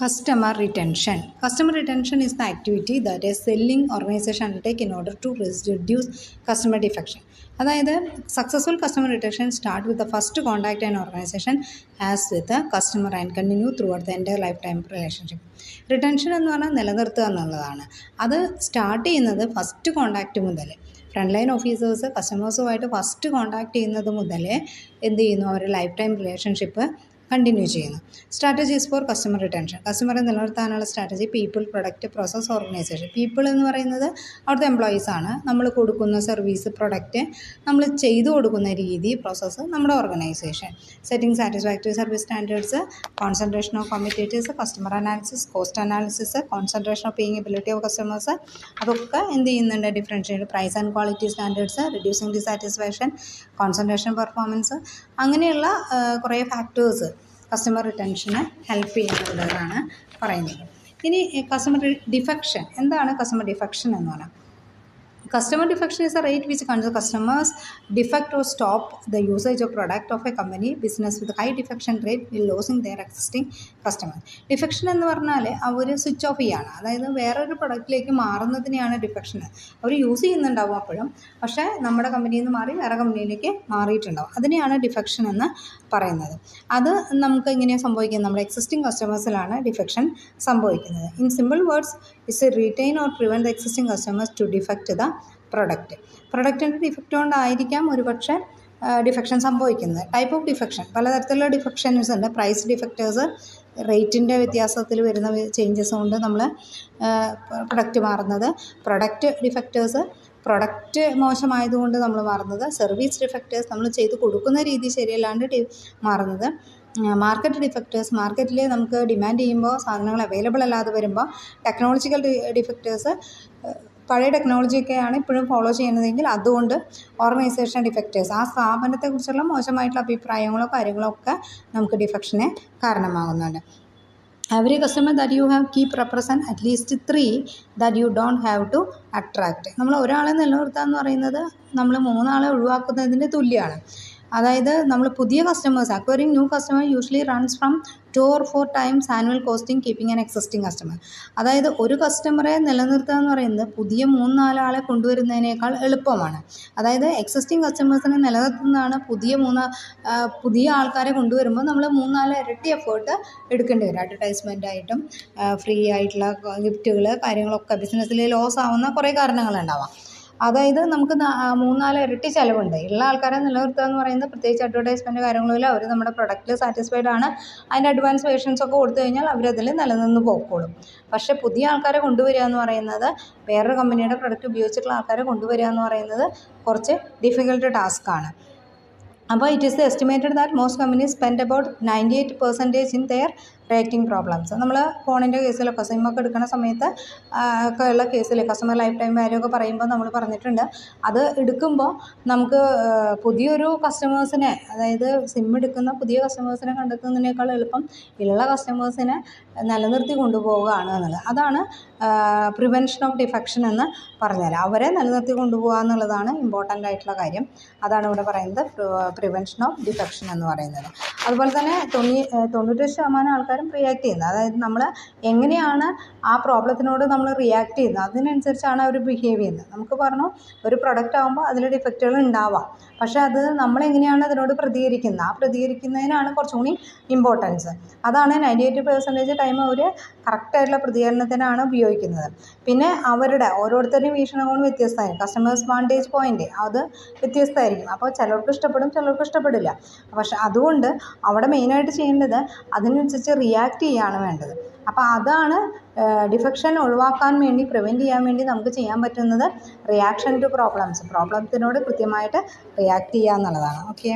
Customer retention. Customer retention is the activity that a selling organization undertake in order to reduce customer defection. അതായത് successful customer retention start with the first contact and organisation as with customer and continue throughout the entire lifetime relationship. Retention എന്ന് പറഞ്ഞാൽ നിലനിർത്തുക എന്നുള്ളതാണ്. അത് start ചെയ്യുന്നത് first contact മുതൽ. Front line officers കസ്റ്റമേഴ്സുമായിട്ട് first contact ചെയ്യുന്നത് മുതൽ എന്ത് ചെയ്യുന്നു, അവർ ലൈഫ് ടൈം റിലേഷൻഷിപ്പ് കണ്ടിന്യൂ ചെയ്യുന്നു. Strategies for customer retention. കസ്റ്റമറെ നിലനിർത്താനുള്ള strategy people, product, process, organisation. People എന്ന് പറയുന്നത് അവിടുത്തെ എംപ്ലോയീസാണ്. നമ്മൾ കൊടുക്കുന്ന സർവീസ്, പ്രൊഡക്റ്റ്, നമ്മൾ ചെയ്തു കൊടുക്കുന്ന രീതി, പ്രോസസ്സ്, നമ്മുടെ organization. Setting satisfactory service standards, concentration of competitors, customer analysis, cost analysis, concentration of paying ability of customers. അതൊക്കെ എന്ത് ചെയ്യുന്നുണ്ട്, differentiate. Price and quality standards, reducing dissatisfaction, concentration performance, അങ്ങനെയുള്ള കുറേ ഫാക്ടേഴ്സ് കസ്റ്റമർ റിട്ടൻഷന് ഹെൽപ്പ് ചെയ്യുന്നുണ്ടെന്നാണ് പറയുന്നത്. ഇനി കസ്റ്റമർ ഡിഫെക്ഷൻ. എന്താണ് കസ്റ്റമർ ഡിഫെക്ഷൻ എന്ന് പറഞ്ഞാൽ? Customer defection is a rate which customers defect or stop the usage of product of a company business with high defection rate while losing their existing customers. Defection എന്ന് പറഞ്ഞാൽ അവർ switch off ചെയ്യാണ്, അതായത് വേറൊരു പ്രൊഡക്റ്റിലേക്ക് മാറുന്നതിനെയാണ് defection. അവർ use ചെയ്യുന്നുണ്ടാവും അപ്പോഴും, പക്ഷേ നമ്മുടെ കമ്പനിയിൽ നിന്ന് മാറി വേറെ കമ്പനിയിലേക്ക് മാറിയിട്ടുണ്ടാവും. അതിനെയാണ് ഡിഫെക്ഷൻ എന്ന് പറയുന്നത്. അത് നമുക്ക് എങ്ങനെയാണ് സംഭവിക്കുന്നത്? നമ്മുടെ എക്സിസ്റ്റിംഗ് കസ്റ്റമേഴ്സിലാണ് ഡിഫെക്ഷൻ സംഭവിക്കുന്നത്. In simple words, it's a retain or prevent the existing customers to defect the പ്രൊഡക്റ്റിൻ്റെ ഡിഫക്റ്റ് കൊണ്ടായിരിക്കാം ഒരുപക്ഷെ ഡിഫെക്ഷൻ സംഭവിക്കുന്നത്. ടൈപ്പ് ഓഫ് ഡിഫെക്ഷൻ, പലതരത്തിലുള്ള ഡിഫെക്ഷൻസ് ഉണ്ട്. പ്രൈസ് ഡിഫക്റ്റേഴ്സ്, റേറ്റിൻ്റെ വ്യത്യാസത്തിൽ വരുന്ന ചേഞ്ചസ് കൊണ്ട് നമ്മൾ പ്രൊഡക്റ്റ് മാറുന്നത്. പ്രൊഡക്റ്റ് ഡിഫക്റ്റേഴ്സ്, പ്രൊഡക്റ്റ് മോശമായതുകൊണ്ട് നമ്മൾ മാറുന്നത്. സർവീസ് ഡിഫക്റ്റേഴ്സ്, നമ്മൾ ചെയ്ത് കൊടുക്കുന്ന രീതി ശരിയല്ലാണ്ട് മാറുന്നത്. മാർക്കറ്റ് ഡിഫക്റ്റേഴ്സ്, മാർക്കറ്റിൽ നമുക്ക് ഡിമാൻഡ് ചെയ്യുമ്പോൾ സാധനങ്ങൾ അവൈലബിൾ അല്ലാതെ വരുമ്പോൾ. ടെക്നോളജിക്കൽ ഡിഫക്റ്റേഴ്സ്, പഴയ ടെക്നോളജിയൊക്കെയാണ് ഇപ്പോഴും ഫോളോ ചെയ്യുന്നതെങ്കിൽ അതുകൊണ്ട്. ഓർഗനൈസേഷൻ ഡിഫക്റ്റേഴ്സ്, ആ സ്ഥാപനത്തെക്കുറിച്ചുള്ള മോശമായിട്ടുള്ള അഭിപ്രായങ്ങളോ കാര്യങ്ങളോ ഒക്കെ നമുക്ക് ഡിഫെക്ഷന് കാരണമാകുന്നുണ്ട്. Every customer that you have keep represent at least 3 that you don't have to attract. നമ്മൾ ഒരാളെ നിലനിർത്തുക എന്ന് പറയുന്നത് നമ്മൾ 3 ആളെ ഒഴിവാക്കുന്നതിന് തുല്യമാണ്. അതായത് നമ്മൾ പുതിയ customers, acquiring new customer usually runs from 2 or 4 times annual costing keeping an existing customer. അതായത് ഒരു കസ്റ്റമറെ നിലനിർത്തുക എന്ന് പറയുന്നത് പുതിയ 3-4 ആളെ കൊണ്ടുവരുന്നതിനേക്കാൾ എളുപ്പമാണ്. അതായത് എക്സിസ്റ്റിംഗ് കസ്റ്റമേഴ്സിനെ നിലനിർത്തുന്നതാണ്. പുതിയ ആൾക്കാരെ കൊണ്ടുവരുമ്പോൾ നമ്മൾ 3-4 ഇരട്ടി എഫേർട്ട് എടുക്കേണ്ടി വരും. അഡ്വർടൈസ്മെൻ്റ് ആയിട്ടും ഫ്രീ ആയിട്ടുള്ള ഗിഫ്റ്റുകൾ, കാര്യങ്ങളൊക്കെ. ബിസിനസ്സിൽ ലോസ് ആവുന്ന കുറേ കാരണങ്ങളുണ്ടാവാം. അതായത് നമുക്ക് 3-4 ഇരട്ടി ചിലവുണ്ട്. ഉള്ള ആൾക്കാരെ നിലനിർത്തുക എന്ന് പറയുന്നത് പ്രത്യേകിച്ച് അഡ്വർടൈസ്മെൻറ്റ് കാര്യങ്ങളില്ല. അവർ നമ്മുടെ പ്രൊഡക്റ്റിൽ സാറ്റിസ്ഫൈഡ് ആണ്, അതിൻ്റെ അഡ്വാൻസ് വേർഷൻസ് ഒക്കെ കൊടുത്തു കഴിഞ്ഞാൽ അവരതിൽ നിലനിന്ന് പോയിക്കോളും. പക്ഷേ പുതിയ ആൾക്കാരെ കൊണ്ടുവരിക എന്ന് പറയുന്നത്, വേറൊരു കമ്പനിയുടെ പ്രൊഡക്റ്റ് ഉപയോഗിച്ചിട്ടുള്ള ആൾക്കാരെ കൊണ്ടുവരിക എന്ന് പറയുന്നത് കുറച്ച് ഡിഫിക്കൽട്ട് ടാസ്ക്കാണ്. അപ്പോൾ it is estimated that most companies spend about 98% in there rating problems. നമ്മൾ ഫോണിൻ്റെ കേസിലൊക്കെ സിമ്മൊക്കെ എടുക്കുന്ന സമയത്ത് ഒക്കെ ഉള്ള കേസിൽ കസ്റ്റമർ ലൈഫ് ടൈം വാല്യൂ ഒക്കെ പറയുമ്പോൾ നമ്മൾ പറഞ്ഞിട്ടുണ്ട്. അത് എടുക്കുമ്പോൾ നമുക്ക് പുതിയൊരു കസ്റ്റമേഴ്സിനെ, അതായത് സിം എടുക്കുന്ന പുതിയ കസ്റ്റമേഴ്സിനെ കണ്ടെത്തുന്നതിനേക്കാൾ എളുപ്പം ഉള്ള കസ്റ്റമേഴ്സിനെ നിലനിർത്തി കൊണ്ടുപോവുകയാണ് എന്നുള്ളത്. അതാണ് പ്രിവെൻഷൻ ഓഫ് ഡിഫെക്ഷൻ എന്ന് പറഞ്ഞാൽ. അവരെ നിലനിർത്തി കൊണ്ടുപോകുക എന്നുള്ളതാണ് ഇമ്പോർട്ടൻ്റ് ആയിട്ടുള്ള കാര്യം. അതാണ് ഇവിടെ പറയുന്നത് പ്രിവെൻഷൻ ഓഫ് ഡിഫെക്ഷൻ എന്ന് പറയുന്നത്. അതുപോലെ തന്നെ 98% ആൾക്കാരും റിയാക്ട് ചെയ്യുന്നത്, അതായത് നമ്മൾ എങ്ങനെയാണ് ആ പ്രോബ്ലത്തിനോട് നമ്മൾ റിയാക്ട് ചെയ്യുന്നത് അതിനനുസരിച്ചാണ് അവർ ബിഹേവ് ചെയ്യുന്നത്. നമുക്ക് പറഞ്ഞു ഒരു പ്രൊഡക്റ്റ് ആകുമ്പോൾ അതിൽ ഡിഫക്റ്റുകൾ ഉണ്ടാവാം, പക്ഷേ അത് നമ്മളെങ്ങനെയാണ് അതിനോട് പ്രതികരിക്കുന്നത്, ആ പ്രതികരിക്കുന്നതിനാണ് കുറച്ചും കൂടി ഇമ്പോർട്ടൻസ്. അതാണ് 98% ടൈം അവർ കറക്റ്റായിട്ടുള്ള പ്രതികരണത്തിനാണ് ഉപയോഗിക്കുന്നത്. പിന്നെ അവരുടെ ഓരോരുത്തരുടെയും വീക്ഷണകോൺ വ്യത്യസ്തമായിരിക്കും. കസ്റ്റമേഴ്സ് വാണ്ടേജ് പോയിൻ്റ് അത് വ്യത്യസ്തമായിരിക്കും. അപ്പോൾ ചിലർക്ക് ഇഷ്ടപ്പെടും, ചിലർക്ക് ഇഷ്ടപ്പെടില്ല. പക്ഷെ അതുകൊണ്ട് അവിടെ മെയിനായിട്ട് ചെയ്യേണ്ടത് അതിനനുസരിച്ച് റിയാക്ട് ചെയ്യുകയാണ് വേണ്ടത്. അപ്പോൾ അതാണ് ഡിഫെക്ഷൻ ഒഴിവാക്കാൻ വേണ്ടി, പ്രിവെൻറ്റ് ചെയ്യാൻ വേണ്ടി നമുക്ക് ചെയ്യാൻ പറ്റുന്നത് റിയാക്ഷൻ ടു പ്രോബ്ലംസിനോട് കൃത്യമായിട്ട് റിയാക്ട് ചെയ്യുക എന്നുള്ളതാണ്. ഓക്കെ.